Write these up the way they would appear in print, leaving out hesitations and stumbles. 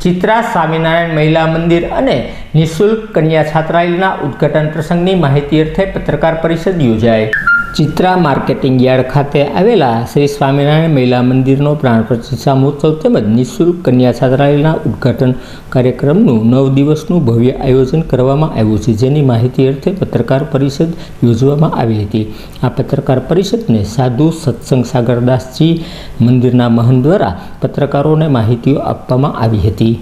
ચિત્રા સ્વામિનારાયણ મહિલા મંદિર અને નિઃશુલ્ક કન્યા છાત્રાલયના ઉદ્ઘાટન પ્રસંગની માહિતી અર્થે પત્રકાર પરિષદ યોજાઈ. ચિત્રા માર્કેટિંગ યાર્ડ ખાતે આવેલા શ્રી સ્વામિનારાયણ મહિલા મંદિરનો પ્રાણ પ્રતિષ્ઠા મહોત્સવ તેમજ નિઃશુલ્ક કન્યા છાત્રાલયના ઉદ્ઘાટન કાર્યક્રમનું 9 દિવસનું ભવ્ય આયોજન કરવામાં આવ્યું છે, જેની માહિતી અર્થે પત્રકાર પરિષદ યોજવામાં આવી હતી. આ પત્રકાર પરિષદને સાધુ સત્સંગ સાગરદાસજી મંદિરના મહંત દ્વારા પત્રકારોને માહિતીઓ આપવામાં આવી હતી.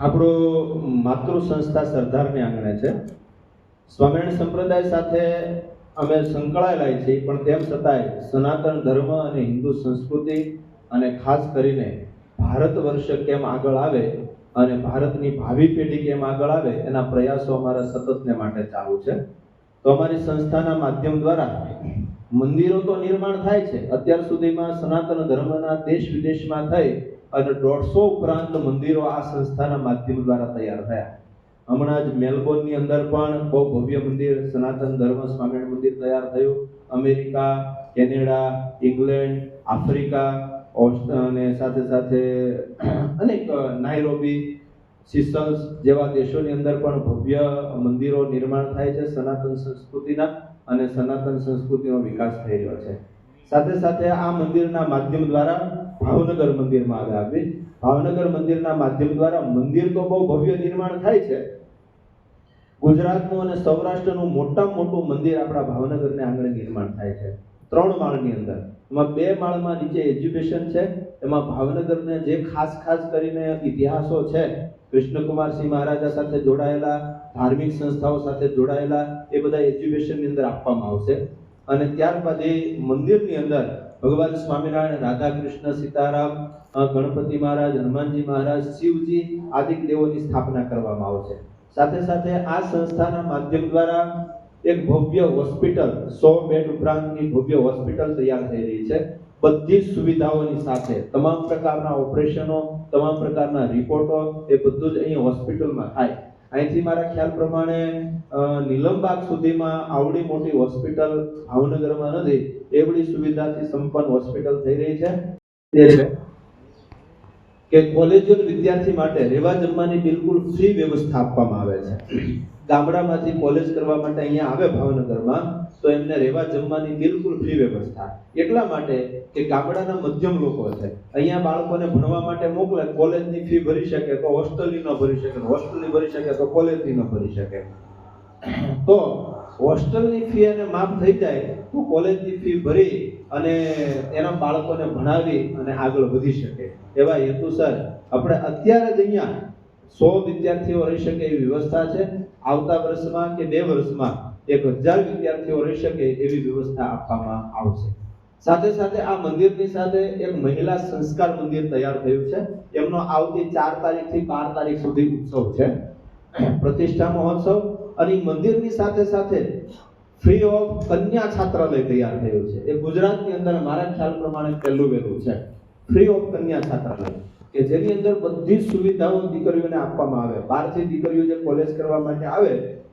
આપણો માતૃ સંસ્થા સરદારની આંગણે છે. સ્વામિનારાયણ સંપ્રદાય સાથે અમે સંકળાયેલા છીએ, પણ તેમ છતાંય સનાતન ધર્મ અને હિન્દુ સંસ્કૃતિ અને ખાસ કરીને ભારત વર્ષ કેમ આગળ આવે અને ભારતની ભાવિ પેઢી કેમ આગળ આવે એના પ્રયાસો અમારા સતતને માટે ચાલુ છે. તો અમારી સંસ્થાના માધ્યમ દ્વારા મંદિરો તો નિર્માણ થાય છે. અત્યાર સુધીમાં સનાતન ધર્મના દેશ વિદેશમાં થઈ અને 150 ઉપરાંત મંદિરો આ સંસ્થાના માધ્યમ દ્વારા તૈયાર થયા. હમણાં જ મેલબોર્નની અંદર પણ બહુ ભવ્ય મંદિર સનાતન ધર્મ સ્વામિનારાયણ મંદિર તૈયાર થયું. અમેરિકા, કેનેડા, ઇંગ્લેન્ડ, આફ્રિકા અને સાથે સાથે અનેક નાઇરોબી, સિસલ્સ જેવા દેશોની અંદર પણ ભવ્ય મંદિરો નિર્માણ થાય છે સનાતન સંસ્કૃતિના, અને સનાતન સંસ્કૃતિનો વિકાસ થઈ રહ્યો છે. સાથે સાથે આ મંદિરના માધ્યમ દ્વારા ભાવનગર મંદિરમાં આવી. ભાવનગર મંદિરના માધ્યમ દ્વારા મંદિર તો બહુ ભવ્ય નિર્માણ થાય છે. ગુજરાતનું અને સૌરાષ્ટ્રનું મોટામાં મોટું મંદિર આપણા ભાવનગરને આંગણે નિર્માણ થાય છે. 3 માળની અંદર. એમાં 2 માળમાં નીચે એજ્યુકેશન છે. એમાં ભાવનગરને જે ખાસ કરીને ઇતિહાસો છે, કૃષ્ણકુમારસિંહ મહારાજા સાથે જોડાયેલા, ધાર્મિક સંસ્થાઓ સાથે જોડાયેલા, એ બધા એજ્યુકેશનની અંદર આપવામાં આવશે. અને ત્યારબાદ એ મંદિરની અંદર ભગવાન સ્વામિનારાયણ, રાધા કૃષ્ણ, સીતારામ, ગણપતિ મહારાજ, હનુમાનજી મહારાજ, શિવજી આદિ દેવોની સ્થાપના કરવામાં આવશે. સાથે સાથે આ સંસ્થાના માધ્યમ દ્વારા એક ભવ્ય હોસ્પિટલ, 100 બેડ ઉપરાંતની ભવ્ય હોસ્પિટલ તૈયાર થઈ રહી છે. બધી સુવિધાઓની સાથે તમામ પ્રકારના ઓપરેશનો, તમામ પ્રકારના રિપોર્ટો, એ બધું જ અહીં હોસ્પિટલમાં થાય. અહીંથી મારા ખ્યાલ પ્રમાણે નીલમબાગ સુધીમાં આવડી મોટી હોસ્પિટલ ભાવનગરમાં નથી, એવડી સુવિધાથી સંપન્ન હોસ્પિટલ થઈ રહી છે. કે કોલેજિયલ વિદ્યાર્થી માટે રહેવા જમવાની બિલકુલ ફ્રી વ્યવસ્થા આપવામાં આવે છે. ગામડામાંથી કોલેજ કરવા માટે અહીંયા આવે ભાવનગરમાં, તો એમને રહેવા જમવાની બિલકુલ ફ્રી વ્યવસ્થા. એટલા માટે કે ગામડાના મધ્યમ લોકો છે, અહીંયા બાળકોને ભણવા માટે મોકલે, કોલેજની ફી ભરી શકે તો હોસ્ટેલની ન ભરી શકે, હોસ્ટેલની ભરી શકે તો કોલેજની ન ભરી શકે. તો હોસ્ટેલની ફી એને માફ થઈ જાય તો કોલેજની ફી ભરી અને એના બાળકોને ભણાવી અને આગળ વધી શકે. એવા હેતુસર આપણે અત્યારે જ અહીંયા 100 વિદ્યાર્થીઓ રહી શકે એવી વ્યવસ્થા છે. આવતા વર્ષમાં કે 2 વર્ષમાં 1000 વિદ્યાર્થીઓ રહી શકે એવી વ્યવસ્થા આપવામાં આવશે. સાથે સાથે આ મંદિરની સાથે એક મહિલા સંસ્કાર મંદિર તૈયાર થયું છે. એમનો આવતી 4 તારીખથી 12 તારીખ સુધી ઉત્સવ છે, પ્રતિષ્ઠા મહોત્સવ. અને મંદિરની સાથે સાથે ફ્રી ઓફ કન્યા છાત્રાલય તૈયાર થયું છે. એ ગુજરાતની અંદર મારા ખ્યાલ પ્રમાણે પહેલું વહેલું છે, ફ્રી ઓફ કન્યા છાત્રાલય, કે જેની અંદર બધી સુવિધાઓ દીકરીઓને આપવામાં આવે. બહારથી દીકરીઓ જે કોલેજ કરવા માટે આવે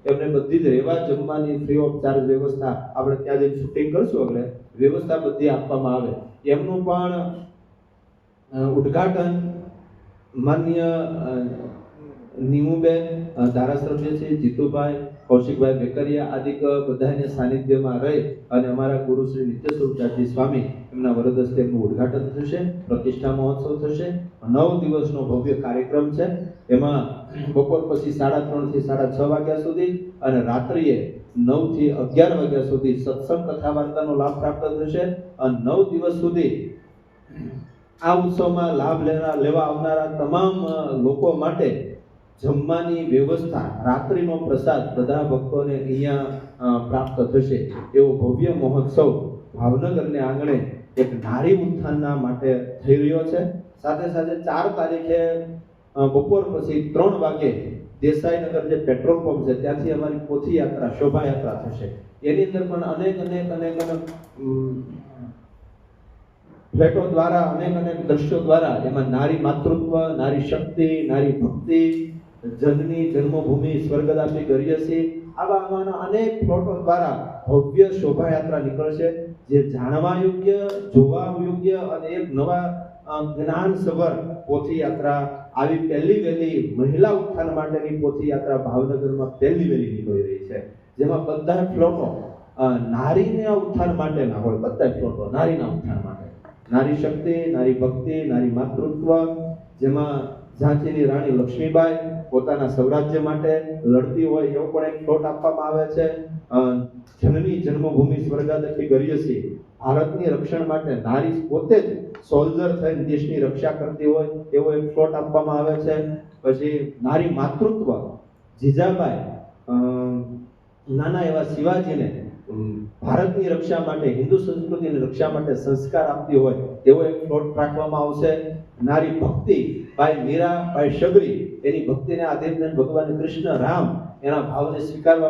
એમને બધી જ રહેવા જમવાની ફ્રી ઓફ ચાર્જ વ્યવસ્થા, આપણે ત્યાં જઈને શૂટિંગ કરશું એટલે વ્યવસ્થા બધી આપવામાં આવે. એમનું પણ ઉદ્ઘાટન માનનીય નીમુબેન ધારાસભ્ય છે, જીતુભાઈ, કૌશિકભાઈ વેકરિયા આદિ બધાને સાનિધ્યમાં રહી અને અમારા ગુરુ શ્રી નિત્યસ્વરૂપદાસજી સ્વામી એમના વરદ હસ્તે એમનું ઉદ્ઘાટન થશે, પ્રતિષ્ઠા મહોત્સવ થશે. 9 દિવસનો ભવ્ય કાર્યક્રમ છે. એમાં બપોર પછી 3:30 થી 6:30 વાગ્યા સુધી અને રાત્રિએ 9 થી 11 વાગ્યા સુધી સત્સંગ કથા વાર્તાનો લાભ પ્રાપ્ત થશે. અને 9 દિવસ સુધી આ ઉત્સવમાં લાભ લેવા આવનારા તમામ લોકો માટે જમવાની વ્યવસ્થા, રાત્રિનો પ્રસાદ બધા ભક્તોને અહીંયા પ્રાપ્ત થશે. એવો ભવ્ય મહોત્સવ ભાવનગરને આંગણે એક નારી ઉત્થાનના માટે થઈ રહ્યો છે. સાથે સાથે 4 તારીખે બપોર પછી 3 વાગે દેસાઈનગર જે પેટ્રોલ પંપ છે ત્યાંથી અમારી પોથી યાત્રા, શોભાયાત્રા થશે. એની અંદર પણ અનેક ફ્લેટો દ્વારા અનેક દ્રશ્યો દ્વારા એમાં નારી માતૃત્વ, નારી શક્તિ, નારી ભક્તિ, જનની જન્મભૂમિ સ્વર્ગદાપી ગર્યસી, આવાના અનેક ફ્લોટો દ્વારા ભવ્ય શોભાયાત્રા નીકળશે, જે જાણવા યોગ્ય, જોવા યોગ્ય અને એક નવા જ્ઞાનસભર પોથીયાત્રા, આવી પહેલી વહેલી મહિલા ઉત્થાન માટેની પોથીયાત્રા ભાવનગરમાં પહેલી વહેલી નીકળી રહી છે, જેમાં બધા ફ્લોટો નારીના ઉત્થાન માટેના હોય, બધા ફ્લોટો નારીના ઉત્થાન માટે, નારી શક્તિ, નારી ભક્તિ, નારી માતૃત્વ, જેમાં ઝાંસીની રાણી લક્ષ્મીબાઈ પોતાના સ્વરાજ્ય માટે લડતી હોય એવો પણ એક ફ્લોટ આપવામાં આવે છે. જનની જન્મભૂમિ સ્વર્ગાદપી ગર્યસી, ભારતની રક્ષણ માટે નારી પોતે જ સોલ્જર થઈને દેશની રક્ષા કરતી હોય એવો એક ફ્લોટ આપવામાં આવે છે. પછી નારી માતૃત્વ, જીજાબાઈ નાના એવા શિવાજીને ભારતની રક્ષા માટે, હિન્દુ સંસ્કૃતિની રક્ષા માટે સંસ્કાર આપતી હોય એવો એક પ્લોટ રાખવામાં આવશે. નારી ભક્તિ, ભાઈ મીરા, ભાઈ શબરી, એની ભક્તિને આધીન ભગવાન કૃષ્ણ રામ એના ભાવને સ્વીકારવા